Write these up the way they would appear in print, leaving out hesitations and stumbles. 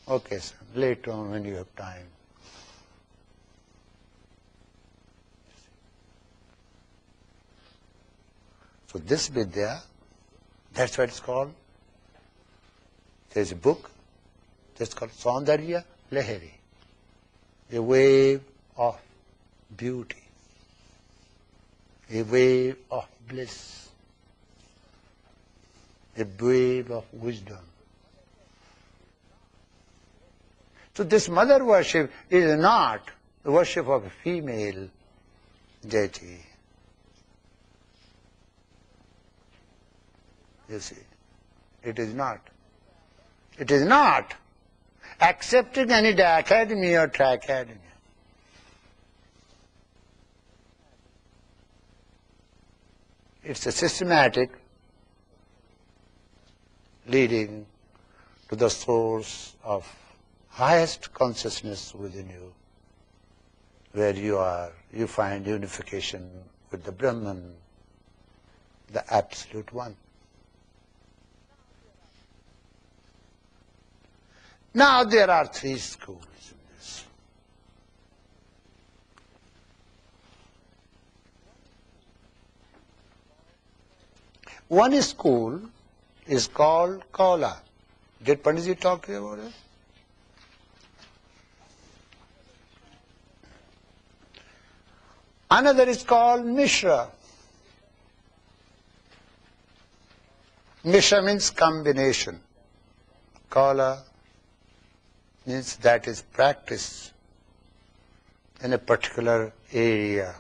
Okay, son, later on when you have time. So this Vidya, that's what it's called. There's a book that's called Saundarya Lahari, a wave of beauty, a wave of bliss, a wave of wisdom. So this mother worship is not the worship of a female deity. You see, it is not. It is not accepting any dichotomy or trichotomy. It's a systematic leading to the source of highest consciousness within you, where you find unification with the Brahman, the Absolute One. Now there are three schools in this. One school is called Kaula. Did Panditji talk to you about it? Another is called Mishra. Mishra means combination. Kaula means that is practice in a particular area.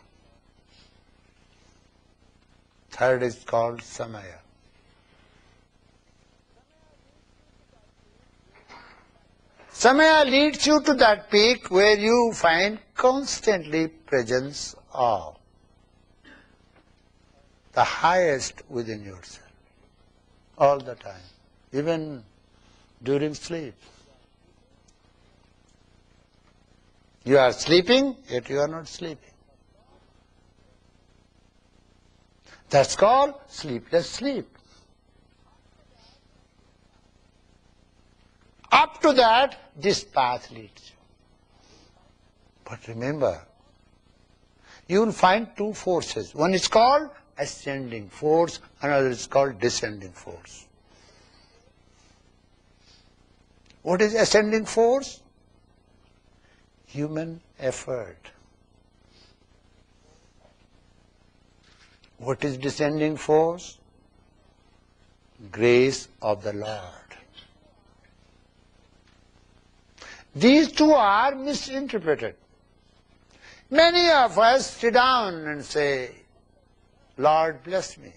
Third is called Samaya. Samaya leads you to that peak where you find constantly presence of the highest within yourself, all the time, even during sleep. You are sleeping, yet you are not sleeping. That's called sleepless sleep. Up to that, this path leads you. But remember, you will find two forces. One is called ascending force, another is called descending force. What is ascending force? Human effort. What is descending force? Grace of the Lord. These two are misinterpreted. Many of us sit down and say, Lord bless me.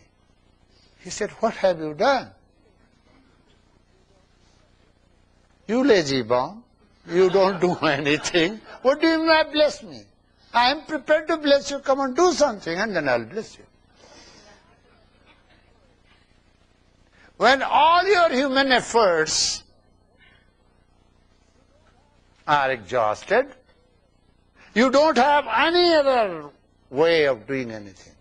He said, what have you done? You lazy bum. You don't do anything. What do you mean by bless me? I am prepared to bless you. Come and do something and then I'll bless you. When all your human efforts are exhausted, you don't have any other way of doing anything.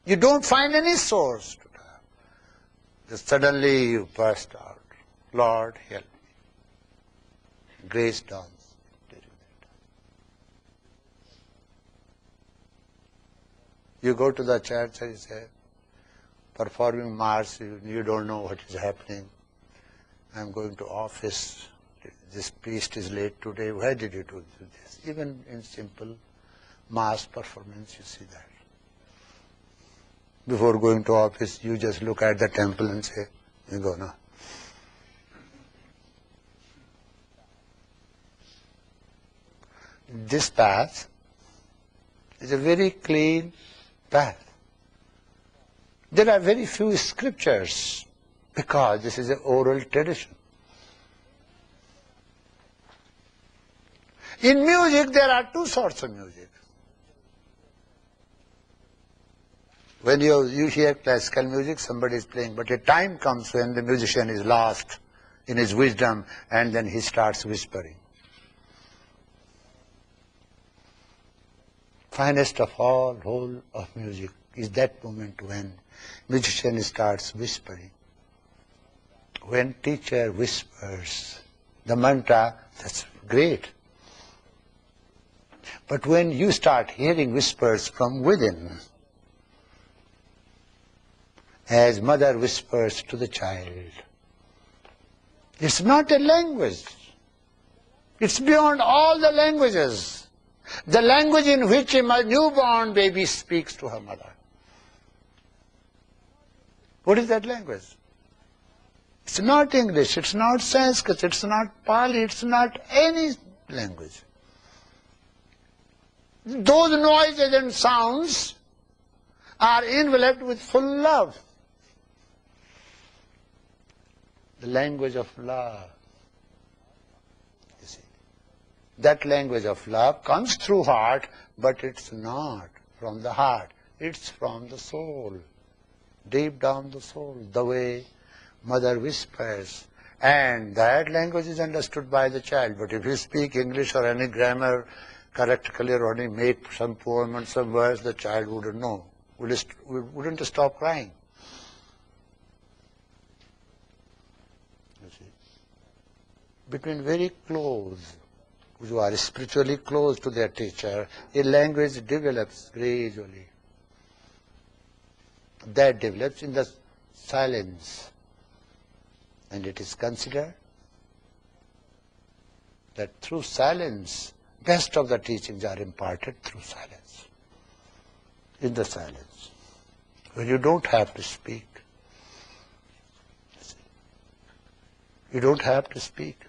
You don't find any source to that. Just suddenly you burst out. Lord, help me. Grace dawns during that time. You go to the church and you say, performing Mass, you don't know what is happening. I'm going to office. This priest is late today. Why did you do this? Even in simple Mass performance, you see that. Before going to office, you just look at the temple and say, you go now. This path is a very clean path. There are very few scriptures because this is an oral tradition. In music, there are two sorts of music. When you hear classical music, somebody is playing, but a time comes when the musician is lost in his wisdom and then he starts whispering. Finest of all, whole of music is that moment when musician starts whispering. when teacher whispers the mantra, that's great. But when you start hearing whispers from within, as mother whispers to the child, it's not a language. It's beyond all the languages. The language in which a newborn baby speaks to her mother. What is that language? It's not English, it's not Sanskrit, it's not Pali, it's not any language. Those noises and sounds are enveloped with full love. The language of love. You see, that language of love comes through heart, but it's not from the heart. It's from the soul, deep down the soul, the way mother whispers. And that language is understood by the child. But if you speak English or any grammar correctly or only make some poem and some words, the child wouldn't know, wouldn't stop crying. You see, between very close, who are spiritually close to their teacher, a language develops gradually. That develops in the silence. And it is considered that through silence, best of the teachings are imparted through silence. In the silence, where you don't have to speak. You don't have to speak.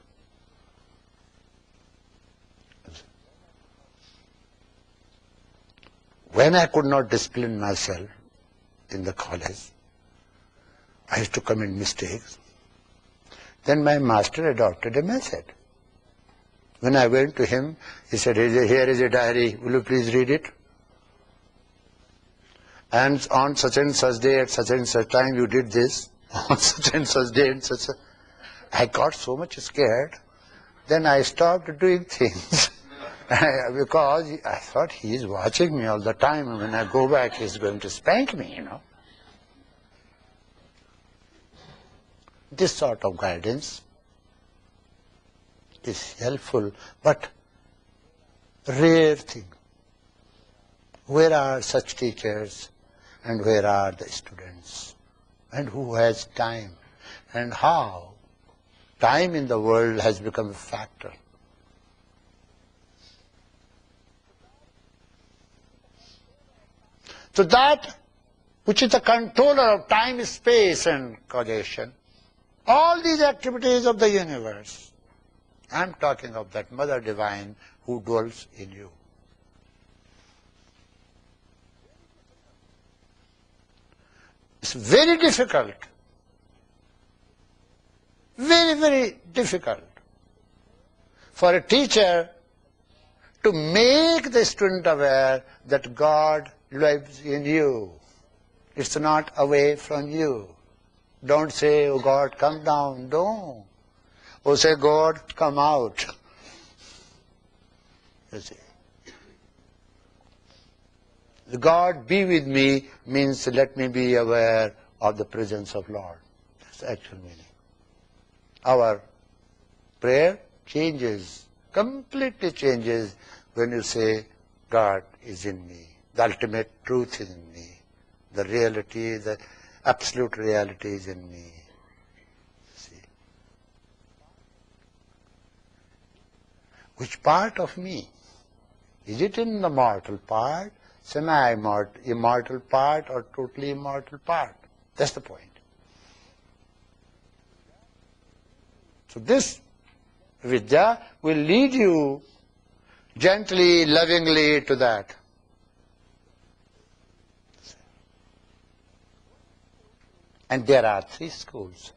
When I could not discipline myself in the college, I used to commit mistakes. Then my master adopted a method. When I went to him, he said, "Here is a diary, will you please read it? And on such and such day, at such and such time, you did this. On such and such day, and such a..." I got so much scared. Then I stopped doing things. Because I thought he is watching me all the time, and when I go back, he is going to spank me, you know. This sort of guidance is helpful, but rare thing. Where are such teachers, and where are the students? And who has time? And how time in the world has become a factor. So that which is the controller of time, space and causation, all these activities of the universe, I am talking of that Mother Divine who dwells in you. It's very difficult, very, very difficult for a teacher to make the student aware that God lives in you. It's not away from you. Don't say, "Oh God, come down." Don't. Or say, "God, come out." You see. The God be with me means let me be aware of the presence of Lord. That's the actual meaning. Our prayer changes, completely changes when you say, God is in me. The ultimate truth is in me. The reality, the absolute reality is in me. See. Which part of me? Is it in the mortal part, semi-immortal part, or totally immortal part? That's the point. So this Vidya will lead you gently, lovingly to that. And there are 3 schools.